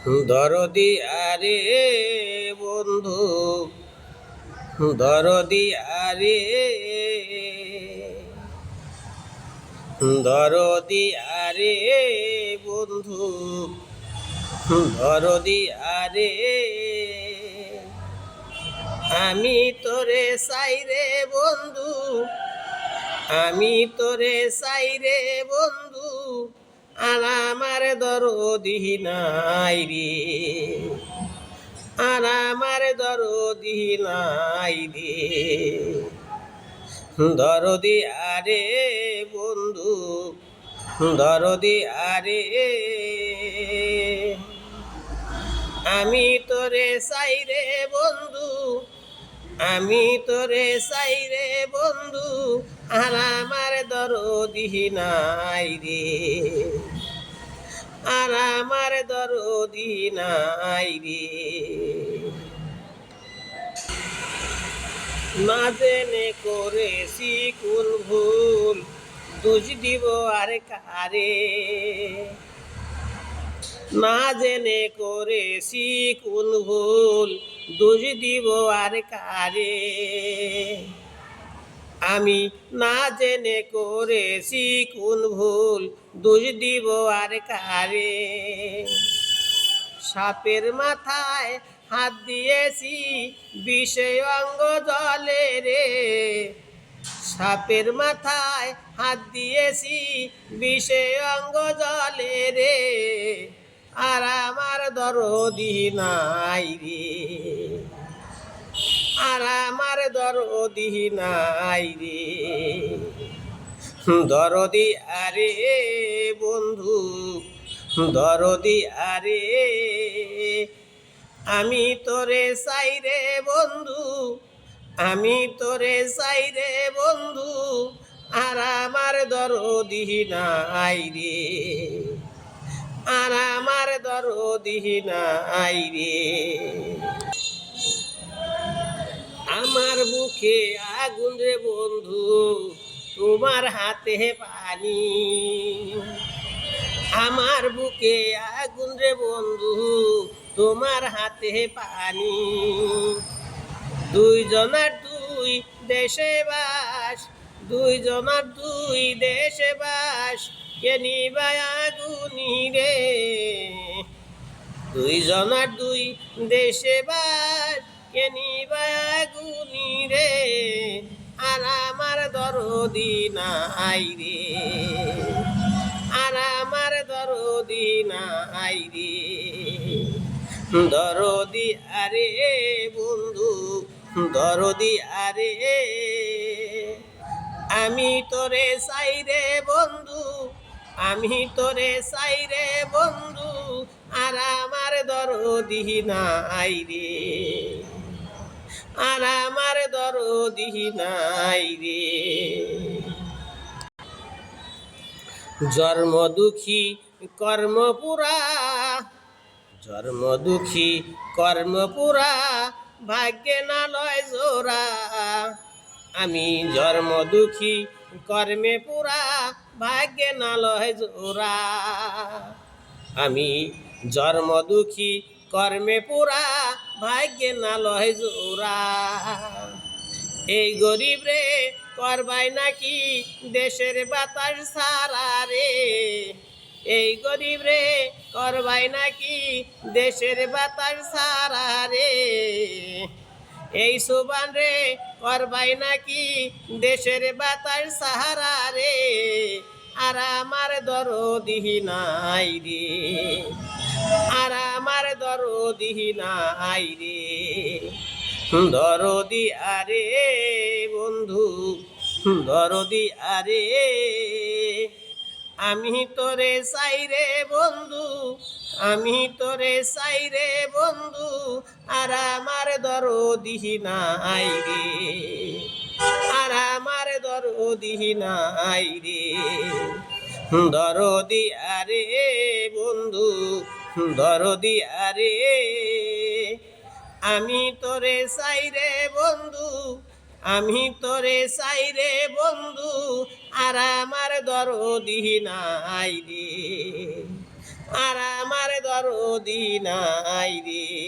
দরদি আরে বন্ধু, দরদি আরে, দরদি আরে বন্ধু, দরদি আরে। আমি তোরে চাইরে বন্ধু, আমি তোরে চাইরে বন্ধু, আর আমার দরদি নাই রে, আর আমার দরদি নাই রে। দরদি আরে বন্ধু, দরদি আরে। আমি তোরে চাইরে বন্ধু, আমি তোরে চাইরে বন্ধু, আর আমার দরদি নাই রে, আর আমার দরদি নাই রে। না জেনে করেছি কোন ভুল, দোষ দিব আর কারে। না জেনে করেছি কোন ভুল, দোষ দিব আর কারে। আমি না জেনে করেছি কোন ভুল, দোষ দিব আর কারে। সাপের মাথায় হাত দিয়েছি, বিষে অঙ্গ জলে রে। সাপের মাথায় হাত দিয়েছি, বিষে অঙ্গ জলে রে, আর আমার দরদি নাই রে, আর আমার দরদি নাই রে। দরদি আরে বন্ধু, দরদি আরে। আমি তোরে চাইরে বন্ধু, আমি তোরে চাইরে বন্ধু, আর আমার দরদি নাই রে, আর আমার দরদি নাই রে। আমার বুকে আগুন রে বন্ধু, তোমার হাতে পানি। আমার বুকে আগুন রে বন্ধু, তোমার হাতে পানি। দুইজনার দুই দেশে বাস, দুইজনার দুই দেশে বাস, কে নিবায় আগুনি রে। দুইজনার দুই দেশে বাস, কে নিবায় আগুনি রে, আর আমার দরদি নাই রে, আর আমার দরদি নাই রে। দরদি আরে বন্ধু, দরদি আরে। আমি তোরে চাইরে বন্ধু, আমি তোরে চাইরে বন্ধু, আর আমার দরদি নাই রে, আর আমার দরদি নাই রে। জন্ম দুঃখী কর্ম পুরা, জন্ম দুঃখী কর্ম পুরা, ভাগ্যে না লয় জোড়া। আমি জন্ম দুঃখী কর্মে পুরা, ভাগ্যে না লয় জোড়া। আমি জন্ম দুঃখী কর্মে পুরা, ভাগ্যে না লয় জোড়া। এই গরিব রে করবাই নাকি দেশের বাতাস সারা রে। এই গরিব রে করবাই নাকি দেশের বাতাস সারা রে। এই সুবান রে করবাই নাকি দেশের বাতাস সাহারা রে, আর আমার দরদি নাই রে, আর আমার দরদি নাই রে। দরদি আরে বন্ধু, দরদি আরে। আমি তোরে চাইরে বন্ধু, আমি তোরে চাইরে বন্ধু, আর আমার দরদি নাই রে, আর আমার দরদি নাই রে। দরদি আরে বন্ধু, দরদি আরে। আমি তোরে চাইরে বন্ধু, আমি তোরে চাইরে বন্ধু, আর আমার দরদি নাই রে, আর আমার দরদি নাই রে।